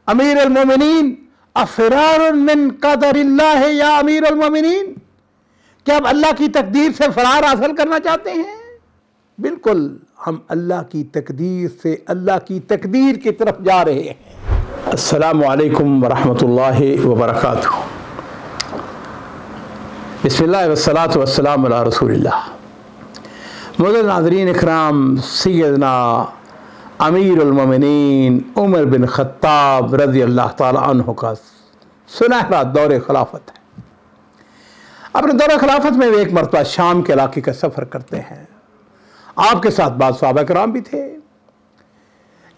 अमीर अल मोमिनीन अफरारुन मिन क़दरिल्लाह या अमीर अल मोमिनीन, क्या आप अल्लाह की तकदीर से फरार हासिल करना चाहते हैं? बिल्कुल, हम अल्लाह की तकदीर से अल्लाह की तकदीर की तरफ जा रहे हैं। अस्सलामु अलैकुम वरहमतुल्लाहि वबरकातुहू। बिस्मिल्लाह वस्सलातु वस्सलामु अला रसूलिल्लाह। मुअज़्ज़िज़ नाज़रीन इकराम, सय्यदना अमीरुल मोमिनीन उमर बिन ख़त्ताब रज़ी अल्लाह ताला अन्हु का सुनहरा दौर खिलाफत है। अपने दौर खिलाफत में वे एक मरतबा शाम के इलाके का सफ़र करते हैं। आपके साथ बाद सहाबा किराम भी थे।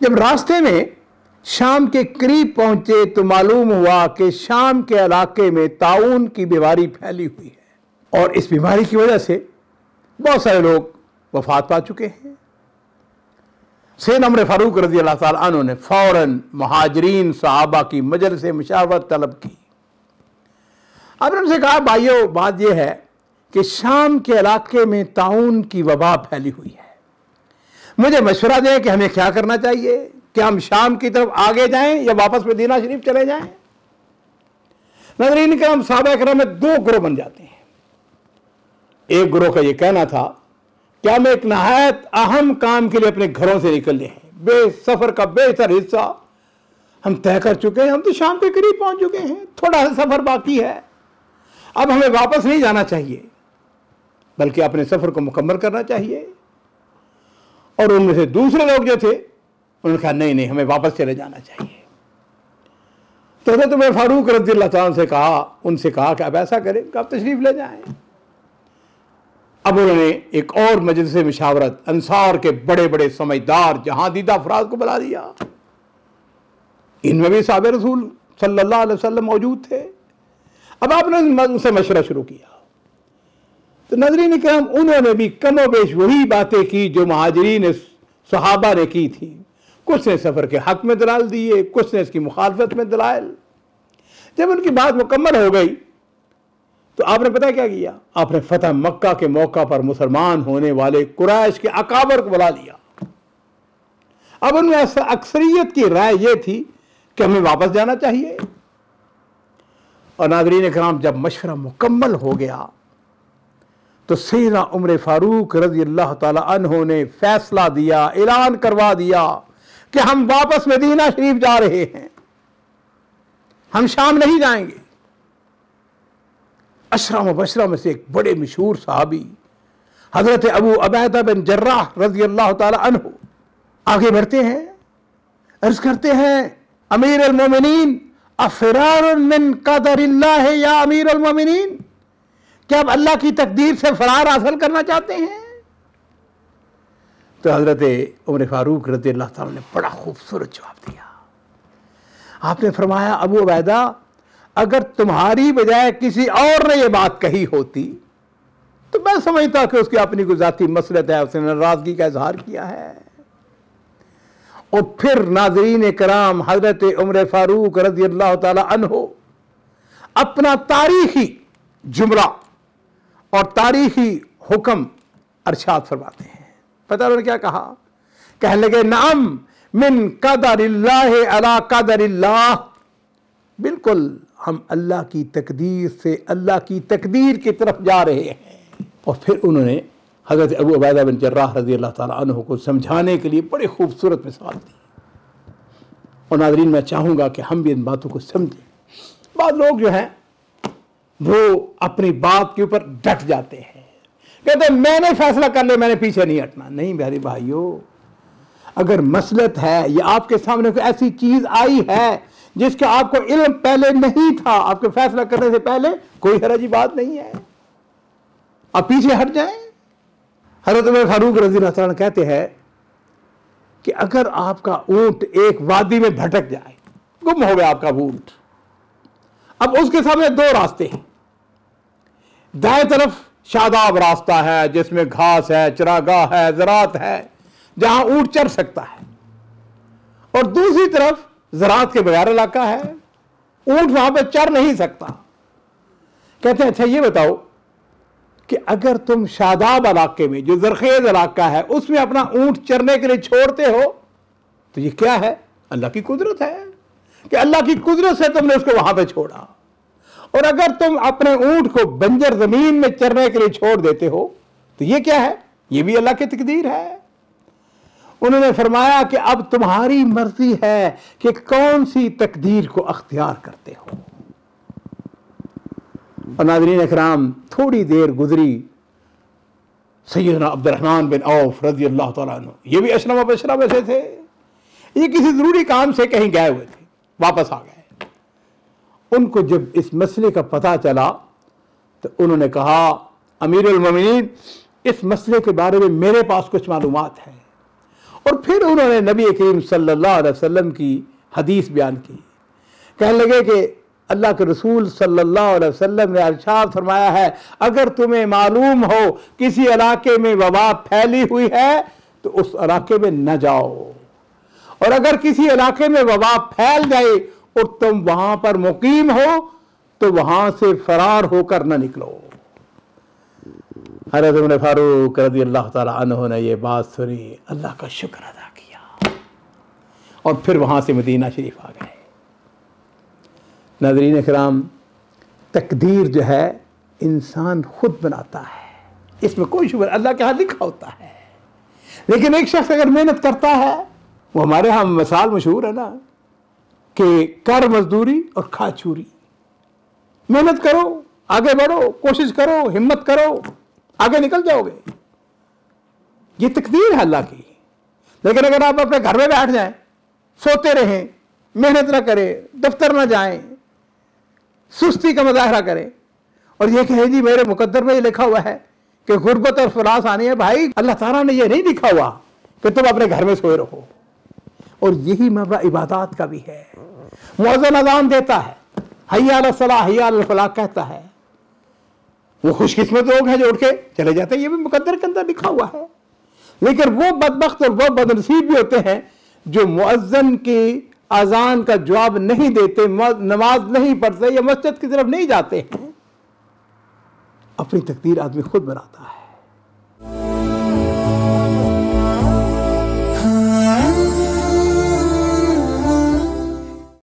जब रास्ते में शाम के करीब पहुंचे तो मालूम हुआ कि शाम के इलाके में ताउन की बीमारी फैली हुई है और इस बीमारी की वजह से बहुत सारे लोग वफात पा चुके हैं। सैयदना उमर फारूक रज़ी अल्लाह ताला अन्हु ने फ़ौरन मुहाजिरीन सहाबा की मजलिस से मुशावरत तलब की। अब उनसे कहा, भाइयों, बात यह है कि शाम के इलाके में ताउन की वबा फैली हुई है, मुझे मशवरा दें कि हमें क्या करना चाहिए। क्या हम शाम की तरफ आगे जाएं या वापस मदीना शरीफ चले जाएं? नाज़रीन किराम, सहाबा किराम में दो ग्रोह बन जाते हैं। एक ग्रोह का यह कहना था कि हम एक नहायत अहम काम के लिए अपने घरों से निकले हैं, सफर का बेहतर हिस्सा हम तय कर चुके हैं, हम तो शाम के करीब पहुंच चुके हैं, थोड़ा सा सफर बाकी है, अब हमें वापस नहीं जाना चाहिए बल्कि अपने सफर को मुकम्मल करना चाहिए। और उनमें से दूसरे लोग जो थे उन्होंने कहा, नहीं नहीं, हमें वापस चले जाना चाहिए। तो हज़रत उमर फारूक रज़ियल्लाहु ताला उनसे कहा कि अब ऐसा करें कि आप तशरीफ ले जाएं। अब उन्होंने एक और मजलिस से मुशावरत अंसार के बड़े बड़े समझदार जहादीदा अफराद को बुला लिया। इनमें भी साहब रसूल सल्लल्लाहु अलैहि वसल्लम मौजूद थे। अब आपने उनसे मशवरा शुरू किया तो नाज़रीन किराम, उन्होंने भी कमोबेश वही बातें की जो मुहाजिरीन सहाबा ने की थी। कुछ ने सफ़र के हक़ में दलाल दिए, कुछ ने इसकी मुखालफत में दलाइल। जब उनकी बात मुकम्मल हो गई तो आपने पता क्या किया? आपने फतह मक्का के मौका पर मुसलमान होने वाले कुरैश के अकाबर को बुला लिया। अब उनमें अक्सरियत की राय यह थी कि हमें वापस जाना चाहिए। और नाज़रीन इकराम, जब मशवरा मुकम्मल हो गया तो सैयदना उमर फारूक रज़ी अल्लाह ताला अन्हु ने फैसला दिया, ऐलान करवा दिया कि हम वापस मदीना शरीफ जा रहे हैं, हम शाम नहीं जाएंगे। अशरा मुबशरा में से एक बड़े मशहूर सहाबी हजरत अबू उबैदा बिन जर्राह रज़ी अल्लाह ताला अन्हु आगे बढ़ते हैं, अर्ज करते हैं, अमीर अल मोमिनीन अफरारुन मिन क़दरिल्लाह या अमीर अल मोमिनीन, क्या आप अल्लाह की तकदीर से फरार हासिल करना चाहते हैं? तो हजरत उमर फारूक रज़ी अल्लाह ताला ने बड़ा खूबसूरत जवाब दिया। आपने फरमाया, अबू उबैदा, अगर तुम्हारी बजाय किसी और ने यह बात कही होती तो मैं समझता कि उसकी अपनी कोई ज़ाती मसलहत है, उसने नाराजगी का इजहार किया है। और फिर नाज़रीन कराम, हजरत उमर फारूक रज़ी अल्लाह ताला अन्हु अपना तारीखी जुमला और तारीखी हुक्म अरशाद फरमाते हैं। पता उन्होंने क्या कहा? कहने लगे, नाम मिन क़दरिल्लाह अला क़दरिल्लाह, बिल्कुल हम अल्लाह की तकदीर से अल्लाह की तकदीर की तरफ जा रहे हैं। और फिर उन्होंने हज़रत अबू उबैदा बिन जर्राह रज़ी अल्लाह ताला अन्हु को समझाने के लिए बड़ी खूबसूरत मिसाल दी। और नाज़रीन, मैं चाहूँगा कि हम भी इन बातों को समझें। बाद लोग जो हैं वो अपनी बात के ऊपर डट जाते हैं, कहते हैं मैंने फैसला कर लिया, मैंने पीछे नहीं हटना। नहीं मेरे भाइयों, अगर मसलहत है या आपके सामने कोई ऐसी चीज़ आई है जिसका आपको इल्म पहले नहीं था, आपके फैसला करने से पहले, कोई हरजी बात नहीं है, आप पीछे हट जाएं। हज़रत उमर फारूक रज़ी अल्लाह ताला कहते हैं कि अगर आपका ऊंट एक वादी में भटक जाए, गुम हो गया आपका ऊंट, अब उसके सामने दो रास्ते हैं। दाएं तरफ शादाब रास्ता है जिसमें घास है, चरागाह है, ज़रात है, जहां ऊंट चर सकता है, और दूसरी तरफ ज़रात के बगैर इलाका है, ऊंट वहां पर चर नहीं सकता। कहते हैं, अच्छा ये बताओ कि अगर तुम शादाब इलाके में, जो ज़रखेज़ इलाका है, उसमें अपना ऊंट चरने के लिए छोड़ते हो तो ये क्या है? अल्लाह की कुदरत है। कि अल्लाह की कुदरत से तुमने उसको वहां पे छोड़ा। और अगर तुम अपने ऊंट को बंजर जमीन में चरने के लिए छोड़ देते हो तो ये क्या है? ये भी अल्लाह की तकदीर है। उन्होंने फरमाया कि अब तुम्हारी मर्जी है कि कौन सी तकदीर को अख्तियार करते हो। और नाज़रीन इकराम, थोड़ी देर गुजरी, सैयदना अब्दुर्रहमान बिन औफ रज़ी अल्लाह तआला अन्हु, ये भी अशरम बशरा में से थे। ये किसी जरूरी काम से कहीं गए हुए थे, वापस आ गए। उनको जब इस मसले का पता चला तो उन्होंने कहा, अमीरुल मोमिनीन, इस मसले के बारे में मेरे पास कुछ मालूमात है। और फिर उन्होंने नबी करीम सल्लल्लाहु अलैहि वसल्लम की हदीस बयान की। कहने लगे कि अल्लाह के रसूल सल्लल्लाहु अलैहि वसल्लम ने इरशाद फरमाया है, अगर तुम्हें मालूम हो किसी इलाके में वबा फैली हुई है तो उस इलाके में न जाओ, और अगर किसी इलाके में वबा फैल जाए और तुम वहां पर मुकीम हो तो वहां से फरार होकर न निकलो। हज़रत उमर फारूक रज़ी अल्लाह तआला अन्हु ने ये बात सुनी, अल्लाह का शुक्र अदा किया और फिर वहां से मदीना शरीफ आ गए। नाज़रीन इकराम, तकदीर जो है इंसान खुद बनाता है, इसमें कोई शुबह, अल्लाह के हाथ लिखा होता है। लेकिन एक शख्स अगर मेहनत करता है, वो हमारे यहाँ मिसाल मशहूर है ना कि कर मजदूरी और खा चूरी। मेहनत करो, आगे बढ़ो, कोशिश करो, हिम्मत करो, आगे निकल जाओगे। ये तकदीर है अल्लाह की। लेकिन अगर आप अपने घर में बैठ जाएं, सोते रहें, मेहनत ना करें, दफ्तर ना जाएं, सुस्ती का मुजाहरा करें और ये कहे जी मेरे मुकद्दर में ये लिखा हुआ है कि गुर्बत और फलास आनी है, भाई अल्लाह ताला ने ये नहीं लिखा हुआ कि तुम अपने घर में सोए रहो। और यही मबदा इबादत का भी है। मुअज्जिन अज़ान देता है, हय्या अला सलाह हय्या अल फलाह कहता है, वो खुशकिस्मत लोग हैं जो उठ के चले जाते हैं, ये भी मुकद्दर के अंदर लिखा हुआ है। लेकिन वो बदबख्त और वो बदनसीब भी होते हैं जो मुअज्जिन की अजान का जवाब नहीं देते, नमाज नहीं पढ़ते या मस्जिद की तरफ नहीं जाते हैं। अपनी तकदीर आदमी खुद बनाता है।